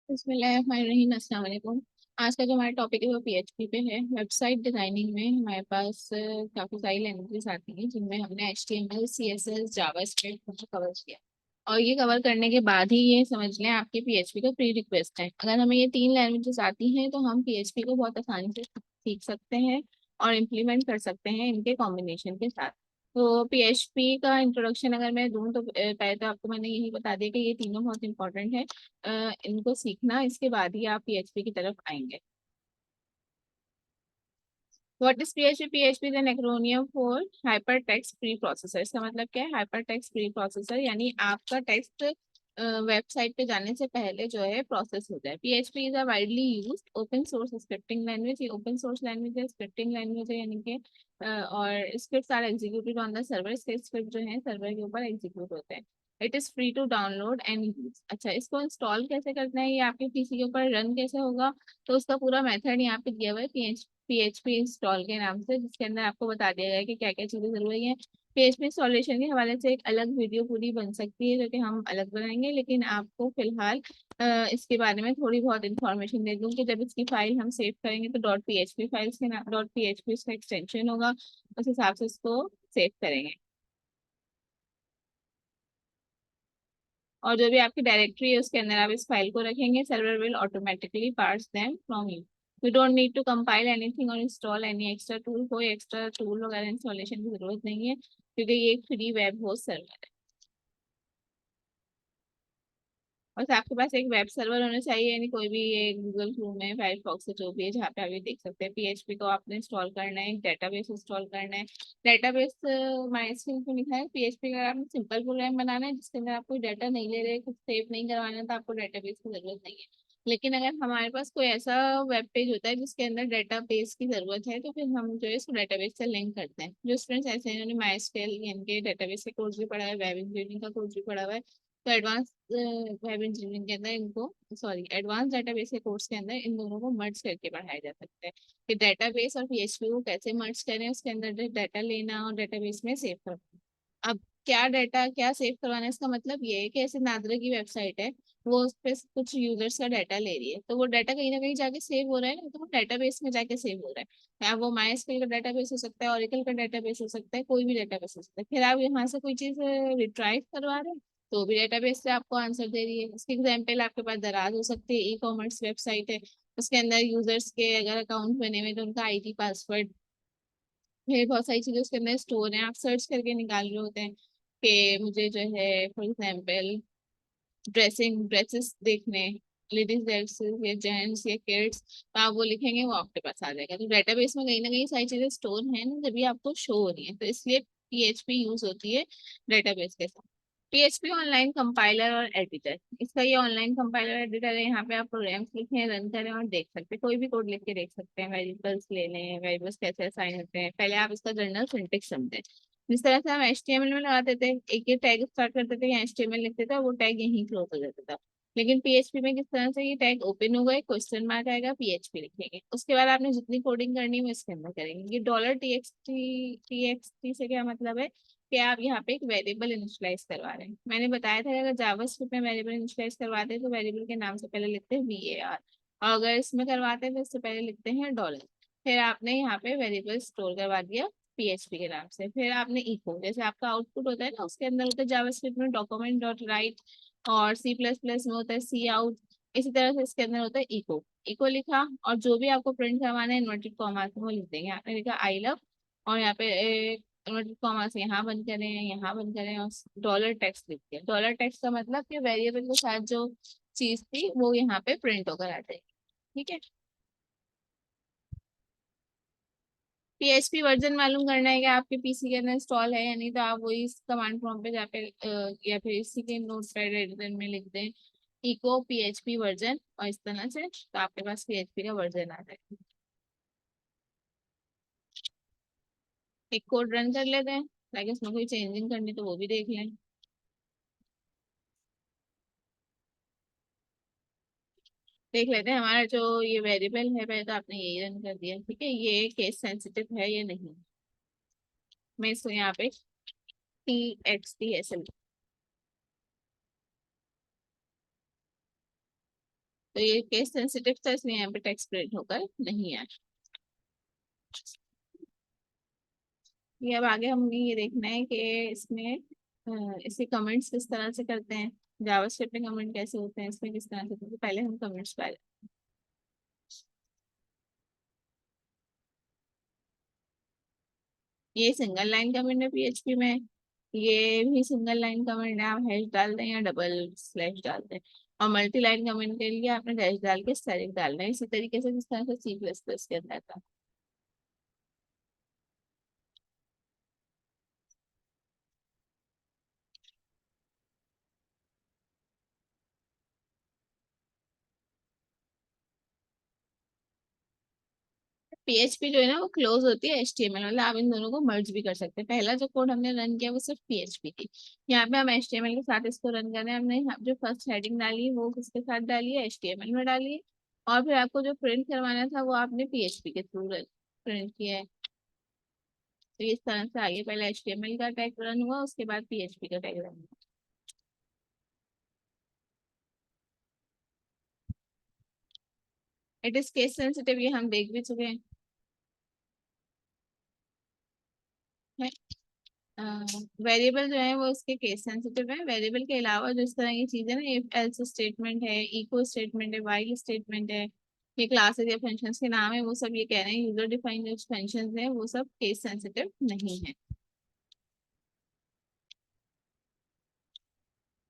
बिस्मिल्लाहिर्रहमानिर्रहीम, अस्सलाम वालेकुम। आज का जो हमारा टॉपिक है वो पीएचपी पे है। वेबसाइट डिजाइनिंग में हमारे पास काफी सारी लैंग्वेजेस आती हैं जिनमें हमने एचटीएमएल, सीएसएस, जावास्क्रिप्ट कवर किया। और ये कवर करने के बाद ही ये समझ लें आपके पीएचपी का प्री रिक्वेस्ट है। अगर हमें ये तीन लैंग्वेजेस आती हैं तो हम पीएचपी को बहुत आसानी से सीख सकते हैं और इम्प्लीमेंट कर सकते हैं इनके कॉम्बिनेशन के साथ। तो पीएचपी का इंट्रोडक्शन अगर मैं दूं तो पहले तो आपको मैंने यही बता दिया कि ये तीनों बहुत इंपॉर्टेंट है। इनको सीखना, इसके बाद ही आप पीएचपी की तरफ आएंगे। What is PHP? PHP is an acromion for hyper text pre processor. इसका मतलब क्या है? हाइपर टेक्स्ट प्री प्रोसेसर यानी आपका टेक्स्ट वेबसाइट पे जाने से पहले जो है प्रोसेस हो जाए। PHP is a widely used open source scripting language. ये ओपन सोर्स लैंग्वेज है, स्क्रिप्टिंग लैंग्वेज है, यानी कि और scripts are executed on the server. Script जो है सर्वर के ऊपर एग्जीक्यूट होते हैं। It is free to download and use. अच्छा, इसको इंस्टॉल कैसे करना है, ये आपके पीसी के ऊपर रन कैसे होगा, तो उसका पूरा मेथड यहाँ पे दिया हुआ है पीएचपी इंस्टॉल के नाम से, जिसके अंदर आपको बता दिया गया है कि क्या क्या चीजें जरूरी है। पीएचपी इंस्टॉलेशन के हवाले से एक अलग वीडियो पूरी बन सकती है जो कि हम अलग बनाएंगे, लेकिन आपको फिलहाल इसके बारे में थोड़ी बहुत इंफॉर्मेशन दे दूं कि जब इसकी फाइल हम सेव करेंगे तो डॉट पीएचपी फाइल्स के नाम, डॉट पीएचपी इसका एक्सटेंशन होगा, उस हिसाब से इसको सेव करेंगे। और जो भी आपकी डायरेक्टरी है उसके अंदर आप इस फाइल को रखेंगे। Server will automatically parse them from you. You don't need to compile anything or install any extra tool. कोई एक्स्ट्रा टूल वगैरह इंस्टॉलेशन की जरूरत नहीं है क्योंकि ये एक फ्री वेब होस्ट सर्वर है। बस आपके पास एक वेब सर्वर होना चाहिए, यानी कोई भी ये गूगल क्रोम है, फायरफॉक्स है, जो भी है, जहाँ पे आप ये देख सकते हैं। पीएचपी को आपने इंस्टॉल करना है, एक डेटाबेस इंस्टॉल करना है। डेटाबेस माइस्क्ल पे लिखा है। पीएचपी का आपने सिंपल प्रोग्राम बनाना है जिसके अंदर आप कोई डाटा नहीं ले रहे, कुछ सेव नहीं करवाना, तो आपको डेटाबेस की जरूरत नहीं है। लेकिन अगर हमारे पास कोई ऐसा वेब पेज होता है जिसके अंदर डेटाबेस की जरूरत है तो फिर हम जो है इसको डेटाबेस से लिंक करते हैं। जो स्टूडेंट्स ऐसे हैं जिन्होंने माइस्क्ल यानी कि डेटाबेस का कोर्स भी पढ़ा है, वेब इंजीनियरिंग का कोर्स भी पढ़ा हुआ है, तो एडवांस वेब इंजीनियरिंग के अंदर इनको, सॉरी, एडवांस डेटाबेस के कोर्स के अंदर इन दोनों को मर्ज करके पढ़ाया जा सकता है कि डेटाबेस और पीएचपी को कैसे मर्ज करें, उसके अंदर डाटा लेना और डेटाबेस में सेव करना। अब क्या डाटा क्या सेव करवाना है, इसका मतलब ये है कि ऐसे नादरा की वेबसाइट है, वो उस पे कुछ यूजर्स का डाटा ले रही है, तो वो डाटा कहीं ना कहीं जाके सेव हो रहा है ना, तो वो डाटाबेस में जाके सेव हो रहा है। अब वो माइस्क्ल का डाटाबेस हो सकता है, ओरेकल का डाटाबेस हो सकता है, कोई भी डाटाबेस हो सकता है। फिर आप यहाँ से कोई चीज रिट्राइव करवा रहे हैं तो भी डेटाबेस से आपको आंसर दे रही है। इसके एग्जाम्पल आपके पास दराज हो सकते हैं। ई कॉमर्स वेबसाइट है, उसके अंदर यूजर्स के अगर अकाउंट बने हुए तो उनका आईडी पासवर्ड, फिर बहुत सारी चीजें उसके अंदर स्टोर है। आप सर्च करके निकाल रहे होते हैं कि मुझे जो है फॉर एग्जाम्पल ड्रेसेस देखने, लेडीज ड्रेसेस या जेंट्स या किड्स, तो आप वो लिखेंगे वो आपके पास आ जाएगा। तो डेटाबेस में कहीं ना कहीं सारी चीजें स्टोर हैं ना, जब भी आपको शो हो रही है, तो इसलिए पीएचपी यूज होती है डेटाबेस के साथ। पीएचपी ऑनलाइन कंपाइलर और एडिटर। इसका ये ऑनलाइन कंपाइलर एडिटर है, यहाँ पे आप प्रोग्राम्स लिखें, रन करें और देख सकते हैं, कोई भी कोड लिख के देख सकते हैं। वेरिएबल्स ले लें, वेरिएबल्स कैसे असाइन होते हैं, पहले आप इसका जनरल सिंटेक्स समझें। जिस तरह से हम एचटीएमएल में लगाते थे, एक ये टैग स्टार्ट करते थे या एचटीएमएल लिखते थे, वो टैग यहीं क्लोज हो जाता था। लेकिन पीएचपी में किस तरह से ये टैग ओपन होगा, एक क्वेश्चन मार्क आएगा, पीएचपी लिखेंगे, उसके बाद आपने जितनी कोडिंग करनी है वो इसके अंदर करेंगे। ये डॉलर टीएक्सटी से क्या मतलब है कि आप यहाँ पे एक वेरिएबल इनिशियलाइज करवा रहे हैं। मैंने बताया था कि अगर जावास्क्रिप्ट में वेरिएबल इनिशियलाइज करवाते हैं तो वेरिएबल के नाम से पहले लिखते हैं VAR, और अगर इसमें करवाते हैं तो इससे पहले लिखते हैं डॉलर। फिर आपने यहाँ पे वेरिएबल स्टोर करवा दिया पीएचपी के नाम से। फिर आपने इको, जैसे आपका आउटपुट होता है ना, उसके अंदर होता है जावास्क्रिप्ट में डॉक्यूमेंट डॉट राइट, और सी प्लस प्लस में होता है सी आउट। इसी तरह से इसके अंदर होता है इको। इको लिखा और जो भी आपको प्रिंट करवाना है इन्वर्टेड कॉमा से वो लिख देंगे। आपने लिखा आई लव, और यहाँ पे इन्वर्टेड कॉमा से यहाँ बंद करें, यहाँ बंद करें, और डॉलर टेक्स्ट लिखते हैं। डॉलर टेक्स्ट का मतलब कि वेरिएबल के साथ जो चीज थी वो यहाँ पे प्रिंट होकर आ जाएगी। ठीक है। पीएचपी वर्जन मालूम करना है कि आपके पीसी के अंदर इंस्टॉल है या नहीं, तो आप वही कमांड प्रॉम्प्ट पे जाके या फिर इसी के नोट पैड एडिटर में लिख दें इको पीएचपी वर्जन, और इस तरह से तो आपके पास पीएचपी का वर्जन आ जाएगा। एक कोड रन कर लेते हैं ताकि उसमें कोई चेंजिंग करनी तो वो भी देख लें। देख लेते हैं हमारा जो ये वेरिएबल है, पहले तो आपने यही रन कर दिया, ठीक है, ये केस सेंसिटिव है ये नहीं। मैं इसको यहाँ पे TXT। तो ये केस सेंसिटिव था, इसलिए यहाँ पे टेक्स्ट प्रिंट होकर नहीं आया। ये अब आगे हमने ये देखना है कि इसमें इसके कमेंट्स किस तरह से करते हैं, जावास्क्रिप्ट में कमेंट कैसे होते हैं, इसमें किस तरह से, तो पहले हम कमेंट्स पर। ये सिंगल लाइन कमेंट है पीएचपी में, ये भी सिंगल लाइन कमेंट है, आप हैश डाल दें या डबल स्लैश डाल दें। और मल्टी लाइन कमेंट के लिए आपने डैश डाल के स्टैटिक डालना है, इसी तरीके से जिस तरह से सी प्लस प्लस के अंदर था। पीएचपी जो है ना वो क्लोज होती है एचटीएमएल, मतलब आप इन दोनों को मर्ज भी कर सकते हैं। पहला जो कोड हमने रन किया वो सिर्फ पीएचपी थी, यहाँ पे हम एचटीएमएल के साथ इसको रन कर रहे हैं। हमने यहाँ जो फर्स्ट हेडिंग डाली है वो किसके साथ डाली है, एचटीएमएल में डाली है। और फिर आपको जो प्रिंट करवाना था वो आपने पीएचपी के थ्रू प्रिंट किया है। तो इस तरह से आगे पहले एचटीएमएल का टैग रन हुआ, उसके बाद पीएचपी का टैग रन हुआ। इट इज केस सेंसिटिव, ये हम देख भी चुके हैं। वेरिएबल जो है वो इसके केस सेंसिटिव है। वेरिएबल के अलावा जो इस तरह की चीजें ना, इफ एल्स स्टेटमेंट है, इको स्टेटमेंट है, व्हाइल स्टेटमेंट है, ये क्लासेस या फंक्शंस के नाम है, वो सब ये कह रहे हैं यूजर डिफाइंड जो फंक्शंस है वो सब केस सेंसिटिव नहीं है।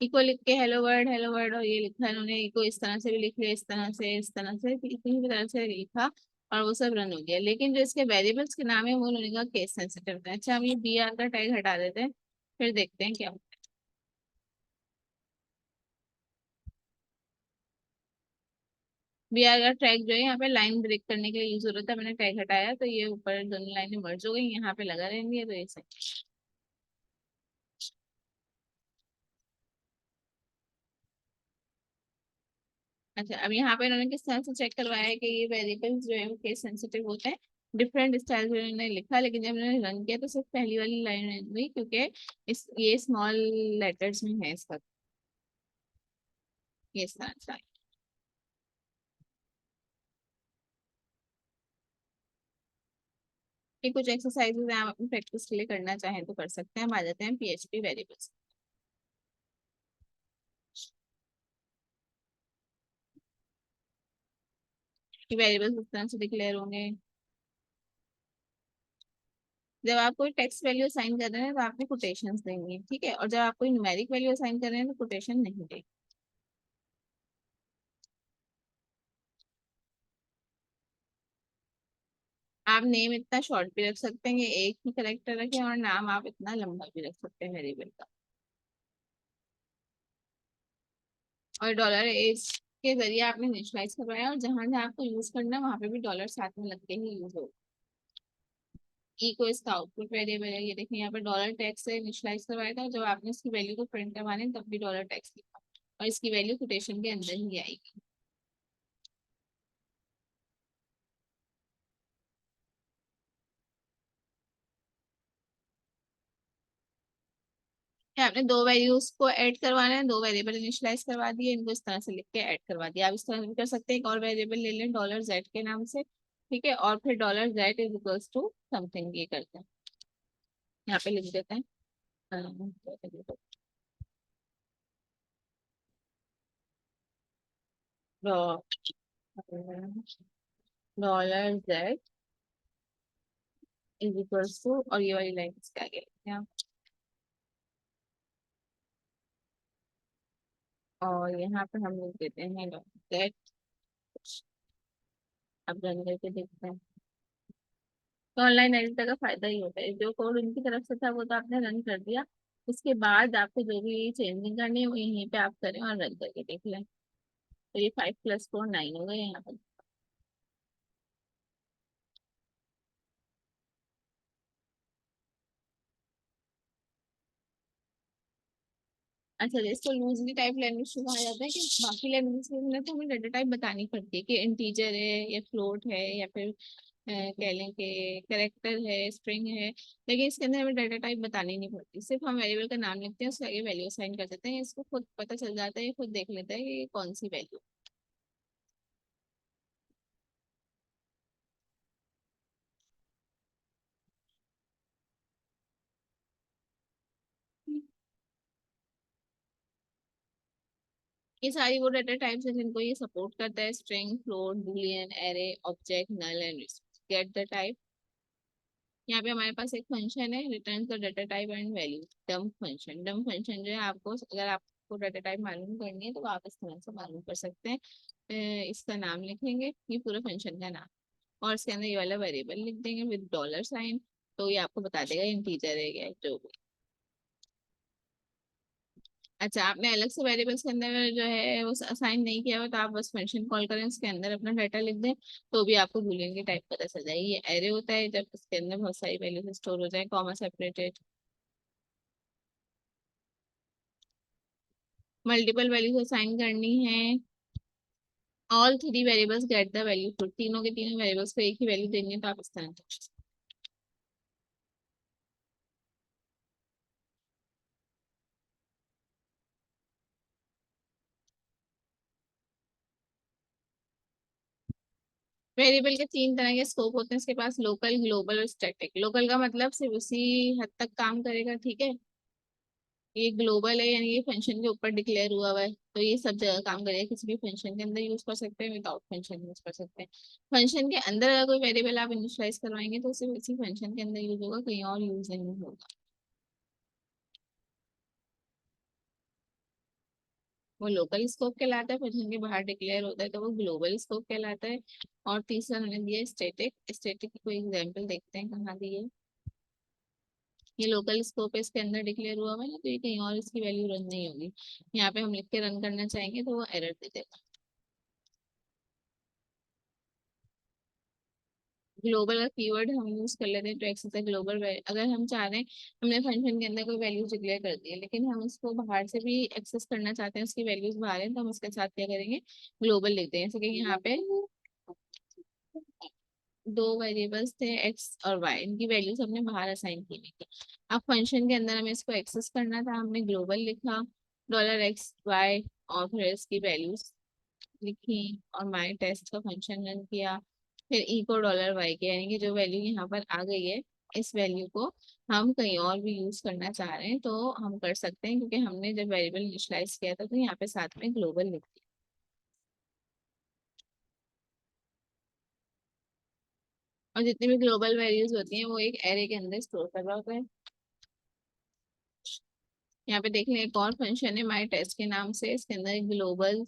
इको लिख के हेलो वर्ड और ये लिखा है उन्होंने, इको इस तरह से भी लिख लिया, इस तरह से, इस तरह से, किसी भी तरह से लिखा और वो सब रन हो गया। लेकिन जो इसके वेरिएबल्स के नाम है वो उन्होंने कहा केस सेंसिटिव है। अच्छा, हम ये बी आर का टैग हटा देते हैं, फिर देखते हैं क्या। बीआर का ट्रैक जो है यहाँ पे लाइन ब्रेक करने के लिए यूज हो रहा था, मैंने टैग हटाया तो ये ऊपर दोनों लाइनें मर्ज हो गई, यहाँ पे लगा रहेंगे तो ये सही। अच्छा, अब यहाँ पे इन्होंने किस तरह से चेक करवाया है कि ये वेरिएबल्स जो है वो केस सेंसिटिव होते हैं। डिफरेंट स्टाइल में इन्होंने लिखा, लेकिन जब इन्होंने रन किया तो सिर्फ पहली वाली लाइन रन हुई, क्योंकि इस ये स्मॉल लेटर्स में है इसका, ये इस तरह से। ये कुछ एक्सरसाइजेज आप अपनी प्रैक्टिस के लिए करना चाहें तो कर सकते हैं। हम आ जाते हैं पीएचपी वेरिएबल्स। वेरिएबल्स इस तरह से डिक्लेयर होंगे। जब आप कोई टेक्स्ट वैल्यू असाइन कर रहे हैं तो आपने कोटेशंस देंगे, ठीक है, और जब आप कोई न्यूमेरिक वैल्यू असाइन कर रहे हैं तो कोटेशन नहीं देंगे। आप नेम इतना शॉर्ट भी रख सकते हैं कि एक ही करेक्टर रखें, और नाम आप इतना लंबा भी रख सकते हैं वेरिएबल का। और डॉलर एज के जरिए आपने इनिशियलाइज करवाया, और जहां जहां आपको यूज करना है वहां पे भी डॉलर साथ में लग के ही यूज हो। ई को इसका आउटपुट वेरिएबल है, ये देखिए यहाँ पे डॉलर टैग से इनिशियलाइज करवाया था, जब आपने इसकी वैल्यू को प्रिंट करवाने तब भी डॉलर टैग लिखा, और इसकी वैल्यू कोटेशन के अंदर ही आएगी। ये आपने दो वैल्यूज को ऐड करवाना है, दो वेरिएबल इनिशियलाइज करवा दिए, इनको इस तरह से लिख के ऐड करवा दिया। आप इस तरह से भी कर सकते हैं, एक और वेरिएबल ले लें डॉलर जेड के नाम से, ठीक है, और फिर dollar z is equals to something, ये करते हैं, यहाँ पे लिख देते हैं। Dollar z is equals to, और ये वाली लाइन इसके आगे लिखते हैं। और यहाँ पे हम लिख देते हैं डॉलर जेड। अब रन करके देखते हैं। तो ऑनलाइन एडिटर का फायदा ही होता है, जो कोड उनकी तरफ से था वो तो आपने रन कर दिया, उसके बाद आपको जो भी चेंजिंग करनी है वो यहीं पे आप करें और रन करके देख लें। तो ये 5 + 4 9 हो गए यहाँ पर। अच्छा, इसको लूजली टाइप लैंग्वेज कहा जाता है कि बाकी लैंग्वेज में तो हमें डाटा टाइप बतानी पड़ती है कि इंटीजर है या फ्लोट है या फिर कह लें कि करेक्टर है, स्ट्रिंग है, लेकिन इसके अंदर हमें डाटा टाइप बतानी नहीं पड़ती, सिर्फ हम वेरिएबल का नाम लिखते हैं, उसके आगे वैल्यू असाइन कर देते हैं, इसको खुद पता चल जाता है, ये खुद देख लेता है कि ये कौन सी वैल्यू। ये सारी वो डाटा टाइप्स है जिनको ये सपोर्ट करता है, string, float, boolean, array, object, null and get the type. यहाँ पे हमारे पास एक फंक्शन है, return the data type and value, dump function. Dump function जो है, आपको अगर आपको डाटा टाइप मालूम करनी है तो आप इस तरह से मालूम कर सकते हैं। इसका नाम लिखेंगे, ये पूरा फंक्शन का नाम, और इसके अंदर ये वाला वेरिएबल लिख देंगे विद डॉलर साइन, तो ये आपको बता देगा इंटीजर है क्या जो भी। अच्छा, आपने अलग से वेरिएबल्स के अंदर जो है वो असाइन नहीं किया हुआ, तो आप बस फंक्शन कॉल करें, उसके अंदर अपना डाटा लिख दें, तो भी आपको बूलियन की टाइप पता चल जाएगी। ये एरे होता है जब उसके अंदर बहुत सारी वैल्यूज स्टोर हो जाए, comma separated. Multiple values assign करनी है, all three variables get the value true, तीनों के तीनों वेरिएबल्स को एक ही वैल्यू देनी है, तो आप इस तरह से। वेरिएबल के तीन तरह के स्कोप होते हैं इसके पास, लोकल, ग्लोबल और स्टैटिक। लोकल का मतलब सिर्फ उसी हद तक काम करेगा, ठीक है। ये ग्लोबल है, यानी ये फंक्शन के ऊपर डिक्लेयर हुआ है, तो ये सब जगह काम करेगा, किसी भी फंक्शन के अंदर यूज कर सकते हैं, विदाउट फंक्शन यूज कर सकते हैं। फंक्शन के अंदर अगर कोई वेरिएबल आप इनिशियलाइज करवाएंगे तो सिर्फ इसी फंक्शन के अंदर यूज होगा, कहीं और यूज नहीं होगा। वो लोकल स्कोप कहलाता है, फंक्शन के बाहर डिक्लेयर होता है तो वो ग्लोबल स्कोप कहलाता है। और तीसरा हमने दिया स्टैटिक। स्टैटिक की कोई एग्जांपल देखते हैं कहाँ दी है। ये लोकल स्कोप है, इसके अंदर डिक्लेयर हुआ हुआ है ना, तो ये कहीं और इसकी वैल्यू रन नहीं होगी। यहाँ पे हम लिख के रन करना चाहेंगे तो वो एरर दे देगा। ग्लोबल का कीवर्ड हम यूज कर लेते हैं तो एक्सेस है ग्लोबल। अगर हम चाह रहे हैं, हमने फंक्शन के अंदर कोई वैल्यूज डिक्लेयर कर दी है, लेकिन हम उसको बाहर से भी एक्सेस करना चाहते हैं, उसकी वैल्यूज बाहर है, तो हम उसके साथ क्या करेंगे, ग्लोबल लिखते हैं। जैसे कि यहाँ पे दो वेरिएबल्स थे एक्स और वाई, इनकी वैल्यूज हमने बाहर असाइन की हुई थी। अब फंक्शन के अंदर हमें इसको एक्सेस करना था, हमने ग्लोबल लिखा, $x, y, और फिर इसकी वैल्यूज लिखी, और माई टेस्ट का फंक्शन रन किया, फिर ई को $y के, यानी कि जो वैल्यू यहाँ पर आ गई है, इस वैल्यू को हम कहीं और भी यूज करना चाह रहे हैं तो हम कर सकते हैं, क्योंकि हमने जब वेरिएबल इनिशियलाइज किया था तो यहाँ पे साथ में ग्लोबल लिख दिया। और जितनी भी ग्लोबल वैल्यूज होती हैं वो एक एरे के अंदर स्टोर कर रहा होता है। यहाँ पे देख लें, एक और फंक्शन है माई टेस्ट के नाम से, इसके अंदर ग्लोबल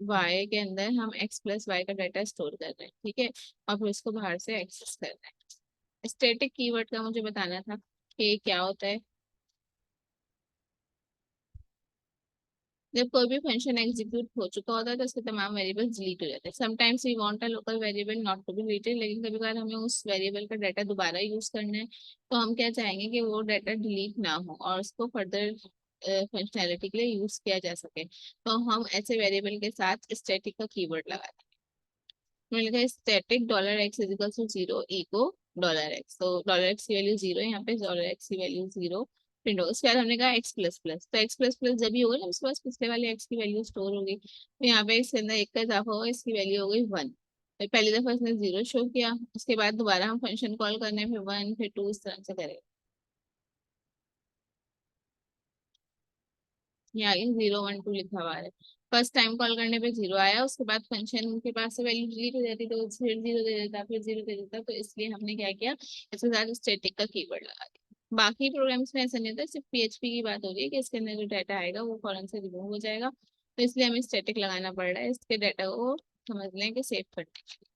वाई के अंदर हम x+y का डाटा स्टोर कर रहे हैं, ठीक है, और फिर उसको बाहर से एक्सेस कर रहे हैं। स्टैटिक कीवर्ड का मुझे बताना था कि ये क्या होता है। जब कोई भी फंक्शन एग्जीक्यूट हो चुका होता है तो उसके तमाम वेरिएबल्स डिलीट हो जाते हैं। Sometimes we want a local variable not to be deleted, लेकिन कभी कभार हमें उस वेरिएबल का डाटा दोबारा यूज करना है, तो हम क्या चाहेंगे कि वो डाटा डिलीट ना हो और उसको फर्दर फंक्शनैलिटी के लिए यूज किया जा सके, तो हम ऐसे वेरिएबल के साथ स्टैटिक का कीवर्ड लगाते हैं। मैंने लिखा static $x is equal to 0 echo $x, तो $x की वैल्यू 0 है, यहाँ पे $x की वैल्यू 0 प्रिंट होगा। उसके बाद हमने कहा एक्स प्लस प्लस, तो एक्स प्लस प्लस जब भी होगा ना उसके पास पिछले वाले एक्स की वैल्यू स्टोर होगी, तो यहाँ पे इसके अंदर एक का इजाफा होगा, इसकी वैल्यू हो गई 1। तो पहली दफा इसने 0 शो किया, उसके बाद दोबारा हम फंक्शन कॉल करने, फिर 1 फिर 2 इस तरह से करेंगे। यहाँ आगे 0 1 2 लिखा हुआ है। फर्स्ट टाइम कॉल करने पे 0 आया, उसके बाद फंक्शन के पास से वैल्यू डिलीट हो जाती, तो फिर 0 दे देता, फिर 0 दे देता, तो इसलिए हमने क्या किया, इसके साथ स्टैटिक का कीवर्ड लगा दिया। बाकी प्रोग्राम्स में ऐसा नहीं होता, सिर्फ पीएचपी की बात हो रही है कि इसके अंदर जो डाटा आएगा वो फौरन से रिमूव हो जाएगा, तो इसलिए हमें स्टैटिक लगाना पड़ रहा है इसके डाटा को समझ लें कि सेव करने के लिए।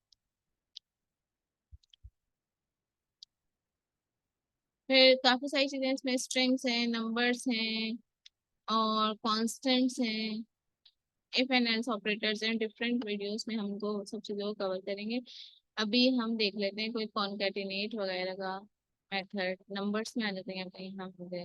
फिर काफी सारी चीजें इसमें, स्ट्रिंग्स हैं, नंबर्स हैं, और कॉन्स्टेंट्स हैं, इफ एंड एल्स ऑपरेटर्स हैं। डिफरेंट वीडियोस में हमको सब चीज़ों को कवर करेंगे। अभी हम देख लेते हैं कोई कॉनकैटिनेट वगैरह का मेथड, नंबर्स में आ जाते हैं कहीं हम हो गए।